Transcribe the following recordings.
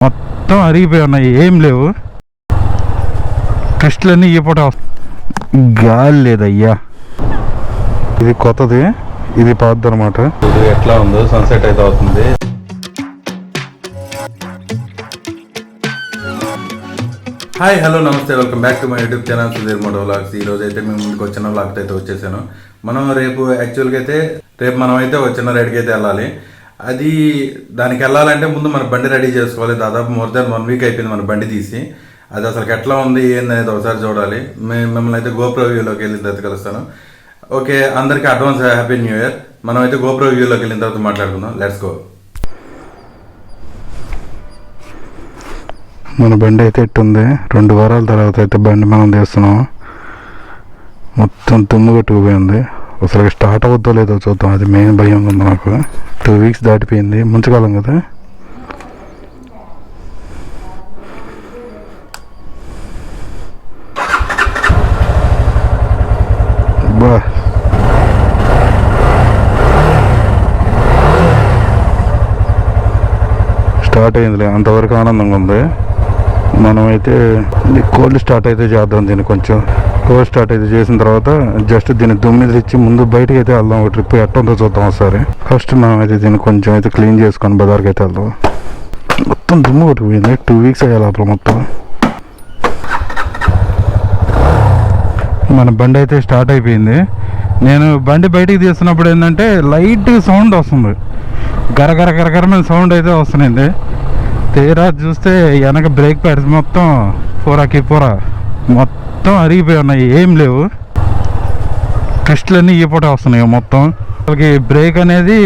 మొత్తం అరిగిపోయి ఉన్నాయి, ఏం లేవు. టెస్టులన్నీ ఈ పూట గాలి లేదయ్యా. ఇది కొత్తది, ఇది పాతది అనమాట. ఇది ఎట్లా ఉందో సన్సెట్ అయితే అవుతుంది. హాయ్ హలో నమస్తే, welcome back to my YouTube channel Sudheer moto vlogs. ఈ రోజు అయితే మేము ముందుకు వచ్చిన వ్లాగ్ అయితే వచ్చేసాను. మనం రేపు యాక్చువల్గా అయితే మనం అయితే వచ్చిన రైడ్కి అయితే వెళ్ళాలి. అది దానికి వెళ్ళాలంటే ముందు మన బండి రెడీ చేసుకోవాలి. దాదాపు మోర్ దాన్ 1 వీక్ అయిపోయింది మన బండి తీసి. అది అసలు ఎట్లా ఉంది ఏందనేది ఒకసారి చూడాలి. మిమ్మల్ని అయితే గోప్రో వ్యూలోకి వెళ్ళిన తర్వాత కలుస్తాను. ఓకే, అందరికీ అడ్వాన్స్ హ్యాపీ న్యూ ఇయర్. మనం అయితే గోప్రో వ్యూలోకి వెళ్ళిన తర్వాత మాట్లాడుకుందాం. Let's go. మన బండి అయితే ఎట్టుంది, 2 వారాల తర్వాత అయితే బండి మనం తీస్తున్నాం. మొత్తం తుమ్ము కట్టుకుపోయింది. అసలు స్టార్ట్ అవుద్దో లేదో చూద్దాం, అది మెయిన్ భయం ఉంది నాకు. 2 వీక్స్ దాటిపోయింది, ముంచుకాలం కదా. బా స్టార్ట్ అయిందిలే, అంతవరకు ఆనందంగా ఉంది. మనమైతే కోల్డ్ స్టార్ట్ అయితే చేద్దాం. దీన్ని కొంచెం కోల్డ్ స్టార్ట్ అయితే చేసిన తర్వాత జస్ట్ దీన్ని దుమ్మిది ఇచ్చి ముందు బయటకి అయితే వెళ్దాం. ఒక ట్రిప్ ఎట్టుందో చూద్దాం ఒకసారి. ఫస్ట్ మనం అయితే దీన్ని కొంచెం అయితే క్లీన్ చేసుకొని బజార్కి అయితే వెళ్దాం. మొత్తం దుమ్ము కొట్టుకుపోయింది, 2 వీక్స్ అయ్యే లోపల మొత్తం. మన బండి అయితే స్టార్ట్ అయిపోయింది. నేను బండి బయటికి తీస్తున్నప్పుడు ఏంటంటే లైట్ సౌండ్ వస్తుంది, గరగర గరగరమైన సౌండ్ అయితే వస్తుంది. తీరా చూస్తే వెనక బ్రేక్ ప్యాడ్స్ మొత్తం పూరా మొత్తం అరిగిపోయి ఉన్నాయి, ఏం లేవు. టెస్టులన్నీ ఈ పూట వస్తున్నాయి మొత్తం. వాళ్ళకి బ్రేక్ అనేది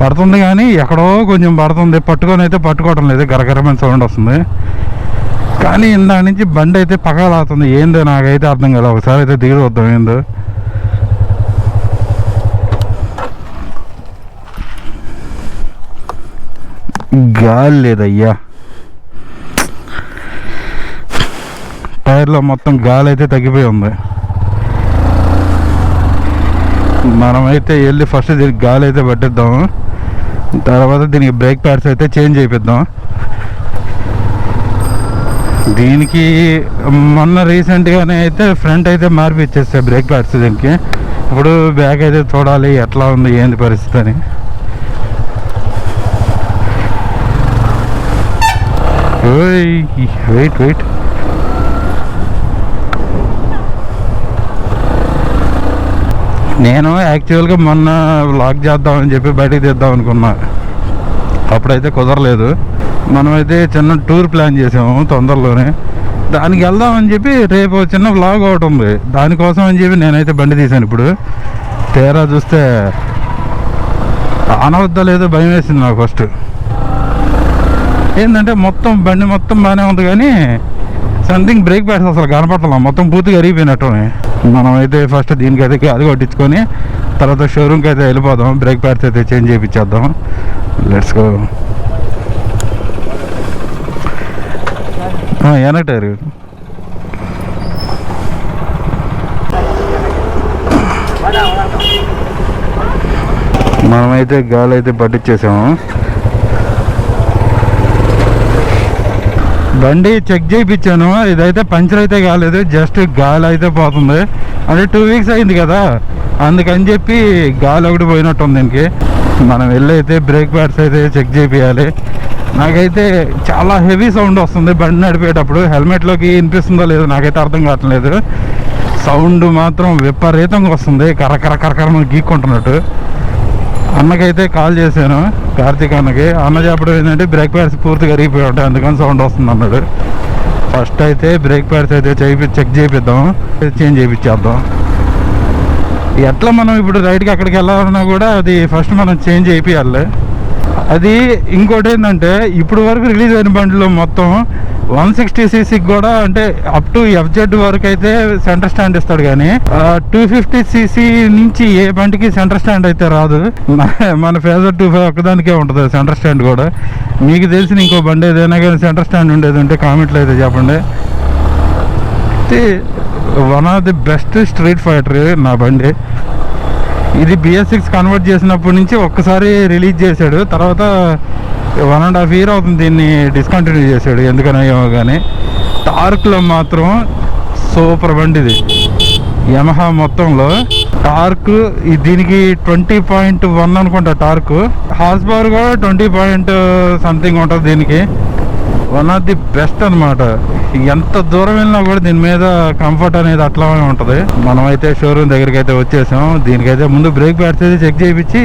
పడుతుంది కానీ ఎక్కడో కొంచెం పడుతుంది, పట్టుకొని అయితే పట్టుకోవడం లేదు, గరగరమైన సౌండ్ వస్తుంది. కానీ ఇందా నుంచి బండి అయితే పగలాతుంది, ఏందో నాకైతే అర్థం కదా. ఒకసారి అయితే దిగి వద్దాం ఏందో. గాలి లేదయ్యా, టైర్లో మొత్తం గాలి అయితే తగ్గిపోయి ఉంది. మనమైతే వెళ్ళి ఫస్ట్ దీనికి గాలి అయితే పట్టిద్దాము, తర్వాత దీనికి బ్రేక్ ప్యాడ్స్ అయితే చేంజ్ చేయిద్దాం. దీనికి మొన్న రీసెంట్గానే అయితే ఫ్రంట్ అయితే మార్పు ఇచ్చేస్తాయి బ్రేక్ ప్యాడ్స్ దీనికి. ఇప్పుడు బ్యాక్ అయితే చూడాలి ఎట్లా ఉంది ఏంది పరిస్థితి అని. వెయిట్ నేను యాక్చువల్గా మొన్న వ్లాగ్ చేద్దామని చెప్పి బయటకు తీద్దాం అనుకున్నా, అప్పుడైతే కుదరలేదు. మనమైతే చిన్న టూర్ ప్లాన్ చేసాము తొందరలోనే. దానికి వెళ్దామని చెప్పి రేపు చిన్న వ్లాగ్ ఒకటి ఉంది, దానికోసం అని చెప్పి నేనైతే బండి తీశాను. ఇప్పుడు తీరా చూస్తే అనవద్దా లేదో భయం వేసింది నాకు. ఫస్ట్ ఏంటంటే మొత్తం బండి మొత్తం బాగానే ఉంది కానీ సంథింగ్ బ్రేక్ ప్యాడ్స్ అసలు కనపడతాం, మొత్తం పూర్తిగా అరిగిపోయినట్టు. మనమైతే ఫస్ట్ దీనికైతే అది కొట్టించుకొని తర్వాత షోరూమ్కి అయితే వెళ్ళిపోదాం, బ్రేక్ ప్యాడ్స్ అయితే చేంజ్ చేయించేద్దాం. Let's go. వెనక టైర్ మనమైతే గాలి అయితే పట్టించేసాము. బండి చెక్ చేయించాను, ఇదైతే పంచర్ అయితే కాలేదు, జస్ట్ గాలి అయితే పోతుంది. అంటే 2 వీక్స్ అయింది కదా, అందుకని చెప్పి గాలి ఒకటి పోయినట్టుంది దీనికి. మనం వెళ్ళి అయితే బ్రేక్ ప్యాడ్స్ అయితే చెక్ చేయాలి. నాకైతే చాలా హెవీ సౌండ్ వస్తుంది బండి నడిపేటప్పుడు. హెల్మెట్లోకి వినిపిస్తుందో లేదో నాకైతే అర్థం కావట్లేదు. సౌండ్ మాత్రం విపరీతంగా వస్తుంది, కరకర గీక్కుంటున్నట్టు. అన్నకైతే కాల్ చేశాను, కార్తీక్ అన్నకి. అన్న చెప్పడం ఏంటంటే బ్రేక్ ప్యాడ్స్ పూర్తిగా అరిగిపోయి ఉంటాయి, అందుకని సౌండ్ వస్తుంది అన్నాడు. ఫస్ట్ అయితే బ్రేక్ ప్యాడ్స్ అయితే చెక్ చేయిద్దాం, చేంజ్ చేయించేద్దాం. ఎట్లా మనం ఇప్పుడు రైడ్కి అక్కడికి వెళ్ళాలన్నా కూడా అది ఫస్ట్ మనం చేంజ్ చేయాలి. అది ఇంకోటి ఏంటంటే ఇప్పుడు వరకు రిలీజ్ అయిన బండిలో మొత్తం 160cc కూడా, అంటే అప్ టు FZ వరకు అయితే సెంటర్ స్టాండ్ ఇస్తాడు, కానీ 250cc నుంచి ఏ బండికి సెంటర్ స్టాండ్ అయితే రాదు. మన ఫేజర్ 25 ఒక్కదానికే ఉంటుంది సెంటర్ స్టాండ్ కూడా. మీకు తెలిసిన ఇంకో బండి ఏదైనా కానీ సెంటర్ స్టాండ్ ఉండేది ఉంటే కామెంట్లో అయితే చెప్పండి. One of the best street fighter నా బండి. ఇది BS6 కన్వర్ట్ చేసినప్పటి నుంచి ఒక్కసారి రిలీజ్ చేశాడు, తర్వాత 1.5 year అవుతుంది దీన్ని డిస్కంటిన్యూ చేశాడు, ఎందుకనో కానీ. టార్క్లో మాత్రం సూపర్ బండి ఇది. యమహా మొత్తంలో టార్క్ దీనికి 20.1 అనుకుంటా టార్క్. హార్స్ పవర్ కూడా 20 సంథింగ్ ఉంటుంది దీనికి. వన్ ఆఫ్ ది బెస్ట్ అనమాట. ఎంత దూరం వెళ్ళినా కూడా దీని మీద కంఫర్ట్ అనేది అట్లానే ఉంటుంది. మనమైతే షోరూమ్ దగ్గరికి అయితే వచ్చేసాం. దీనికైతే ముందు బ్రేక్ ప్యాడ్స్ అయితే చెక్ చేయించి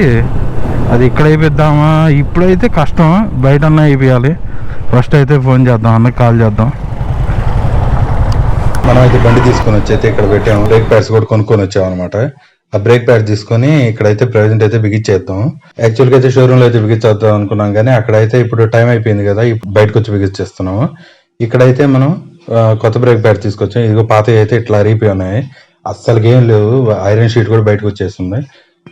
అది ఇక్కడ అయిపోద్దామా, ఇప్పుడైతే కష్టం, బయట అన్నా అయిపోయాలి. ఫస్ట్ అయితే ఫోన్ చేద్దాం, అన్నకి కాల్ చేద్దాం. మనమైతే బండి తీసుకొని వచ్చి అయితే ఇక్కడ పెట్టాము. బ్రేక్ ప్యాడ్స్ కూడా కొనుక్కొని వచ్చాము అనమాట. ఆ బ్రేక్ ప్యాడ్ తీసుకొని ఇక్కడైతే ప్రెజెంట్ అయితే బిగించేద్దాం. యాక్చువల్గా అయితే షోరూమ్ లో అయితే బిగించేద్దాం అనుకున్నాం, కానీ అక్కడైతే ఇప్పుడు టైం అయిపోయింది కదా, బయటకు వచ్చి బిగించేస్తున్నాము. ఇక్కడైతే మనం కొత్త బ్రేక్ ప్యాడ్ తీసుకొచ్చాం. ఇదిగో పాత అయితే ఇట్లా అరిగిపోయి ఉన్నాయి, అస్సలు ఏం లేవు. ఐరన్ షీట్ కూడా బయటకు వచ్చేస్తుంది.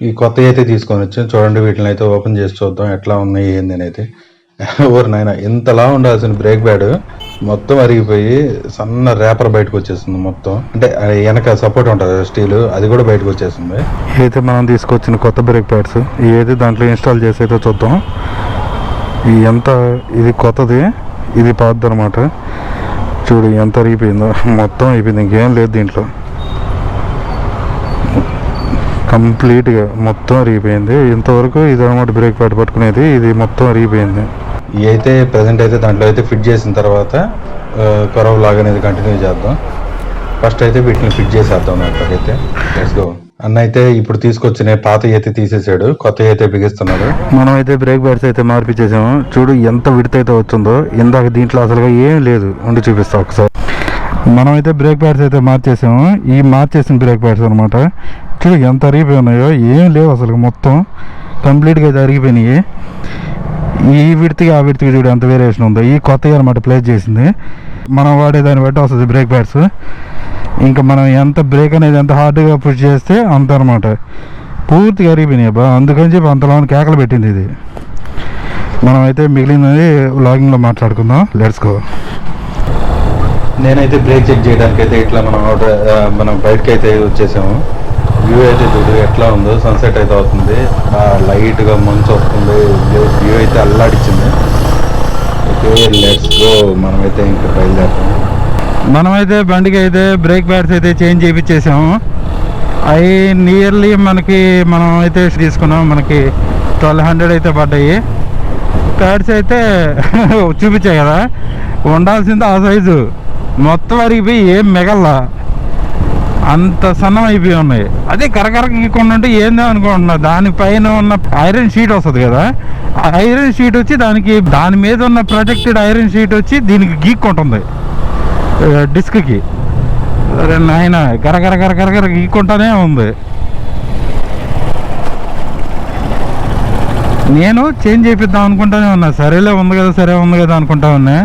ఈ కొత్త అయితే తీసుకొని వచ్చాం. చూడండి, వీటిని అయితే ఓపెన్ చేసి చూద్దాం ఎట్లా ఉన్నాయి ఏంది అని అయితే. ఓరు నాయన, ఇంతలా ఉండాల్సిన బ్రేక్ ప్యాడ్ మొత్తం అరిగిపోయి సన్న రేపర్ బయటకు వచ్చేస్తుంది మొత్తం. అంటే వెనక సపోర్ట్ ఉంటుంది స్టీల్, అది కూడా బయటకు వచ్చేస్తుంది. అయితే మనం తీసుకొచ్చిన కొత్త బ్రేక్ ప్యాడ్స్ ఇవైతే దాంట్లో ఇన్స్టాల్ చేసి అయితే చూద్దాం. ఇది కొత్తది, ఇది పాతది అనమాట. చూడు ఎంత అరిగిపోయిందో, మొత్తం అయిపోయింది, ఇంకేం లేదు దీంట్లో. కంప్లీట్గా మొత్తం అరిగిపోయింది. ఇంతవరకు ఇది అనమాట బ్రేక్ ప్యాడ్ పట్టుకునేది, ఇది మొత్తం అరిగిపోయింది. ఇవి అయితే ప్రజెంట్ అయితే దాంట్లో అయితే ఫిట్ చేసిన తర్వాత కరవ్ లాగ్ అనేది కంటిన్యూ చేద్దాం. ఫస్ట్ అయితే వీటిని ఫిట్ చేసేద్దాం అక్కడైతే. Let's go. అన్న అయితే ఇప్పుడు తీసుకొచ్చిన పాత అయితే తీసేసాడు, కొత్త అయితే బిగిస్తున్నాడు. మనం అయితే బ్రేక్ ప్యాడ్స్ అయితే మార్పిచ్చేసాము. చూడు ఎంత విడత అయితే వచ్చిందో. ఇందాక దీంట్లో అసలుగా ఏం లేదు, ఉండి చూపిస్తా ఒకసారి. మనం అయితే బ్రేక్ ప్యాడ్స్ అయితే మార్చేసాము. ఈ మార్చేసిన బ్రేక్ ప్యాడ్స్ అనమాట. చూడు ఎంత అరిగిపోయి ఉన్నాయో, ఏం లేవు అసలు, మొత్తం కంప్లీట్గా అయితే అరిగిపోయినాయి. ఈ విడతకి ఆ విడతకి చూడు ఎంత వేరియేషన్ ఉందో. ఈ కొత్తగా అనమాట ప్లేస్ చేసింది. మనం వాడేదాన్ని బట్టి వస్తుంది బ్రేక్ ప్యాడ్స్. ఇంకా మనం ఎంత బ్రేక్ అనేది ఎంత హార్డ్గా పుష్ చేస్తే అంత అనమాట. పూర్తిగా అరిగిపోయినాయి అబ్బా, అందుకని చెప్పి అంతలో కేకలు పెట్టింది ఇది. మనమైతే మిగిలినది వ్లాగింగ్లో మాట్లాడుకుందాం. Let's go. నేనైతే బ్రేక్ చెక్ చేయడానికి అయితే ఇట్లా మనం బయటకి అయితే వచ్చేసాము. వ్యూ అయితే చూడు ఎట్లా ఉందో. సన్సెట్ అయితే అవుతుంది, లైట్గా మంచు వస్తుంది, వ్యూ అయితే అల్లాడిచ్చింది. Okay, let's go. మనమైతే ఇంకా బయలుదేరుతాము. మనమైతే బండికి అయితే బ్రేక్ ప్యాడ్స్ అయితే చేంజ్ చేయించేసాము. అవి నియర్లీ మనం అయితే తీసుకున్నాం, మనకి 1200 అయితే పడ్డాయి. ప్యాడ్స్ అయితే చూపించాయి కదా, ఉండాల్సింది ఆ సైజు మొత్తం అరిగిపోయి ఏం మిగల్లా, అంత సన్నం అయిపోయి ఉన్నాయి. అదే కరకర గీకుండా ఉంటే ఏందో అనుకుంటున్నా. దానిపైన ఉన్న ఐరన్ షీట్ వస్తుంది కదా, ఐరన్ షీట్ వచ్చి దాని మీద ఉన్న ప్రొటెక్టెడ్ ఐరన్ షీట్ వచ్చి దీనికి గీక్కుంటుంది డిస్క్కి. నాయన గరగర గరగర గీక్కుంటానే ఉంది. నేను చేంజ్ చేపిద్దాం అనుకుంటానే ఉన్నా, సరేలే ఉంది కదా అనుకుంటా ఉన్నా.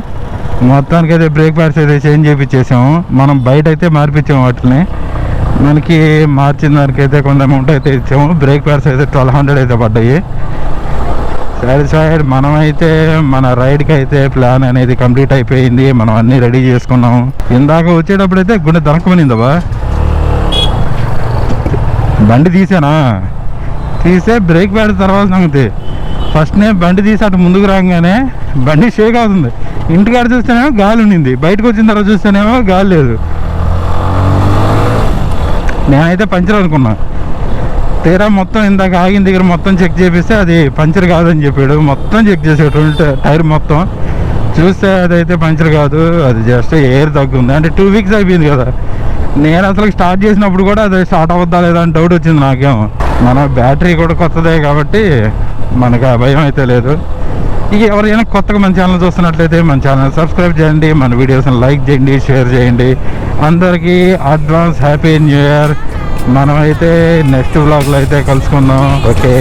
మొత్తానికి అయితే బ్రేక్ ప్యాడ్స్ అయితే చేంజ్ చేయించేసాము. మనం బయట అయితే మార్పించాము వాటిని. మనకి మార్చిన దానికి అయితే కొంత అమౌంట్ అయితే ఇచ్చాము. బ్రేక్ ప్యాడ్స్ అయితే 1200 అయితే పడ్డాయి. సాటిస్ఫైడ్. మనమైతే మన రైడ్కి అయితే ప్లాన్ అనేది కంప్లీట్ అయిపోయింది. మనం అన్నీ రెడీ చేసుకున్నాము. ఇందాక వచ్చేటప్పుడు అయితే గుండె దొరకమనిందబ్బా. బండి తీసే బ్రేక్ ప్యాడ్ తర్వాత సంగతి. ఫస్ట్ నేను బండి తీసి అటు ముందుకు రాగానే బండి షేక్ అవుతుంది. ఇంటికాడ చూస్తేనేమో గాలి ఉండింది, బయటకు వచ్చిన తర్వాత చూస్తేనేమో గాలి లేదు. నేనైతే పంచర్ అనుకున్నా. తీరా మొత్తం ఇందాక ఆగిన దగ్గర మొత్తం చెక్ చేపిస్తే అది పంచర్ కాదని చెప్పాడు. మొత్తం చెక్ చేసాడు, టైర్ మొత్తం చూస్తే అదైతే పంచర్ కాదు, అది జస్ట్ ఎయిర్ తగ్గుంది. అంటే 2 weeks అయిపోయింది కదా. నేను అసలు స్టార్ట్ చేసినప్పుడు కూడా అది స్టార్ట్ అవుద్దా లేదా అని డౌట్ వచ్చింది నాకేమో. మన బ్యాటరీ కూడా కొత్తదే కాబట్టి మనకు ఆ భయం అయితే లేదు. ఇక ఎవరైనా కొత్తగా మన ఛానల్ చూస్తున్నట్లయితే మన ఛానల్ సబ్స్క్రైబ్ చేయండి, మన వీడియోస్ని లైక్ చేయండి, షేర్ చేయండి. అందరికీ అడ్వాన్స్ హ్యాపీ న్యూ ఇయర్. మనమైతే నెక్స్ట్ వ్లాగ్లో అయితే కలుసుకుందాం. Okay,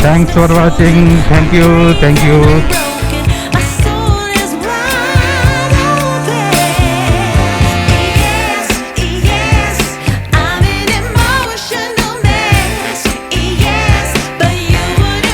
thanks for watching. Thank you.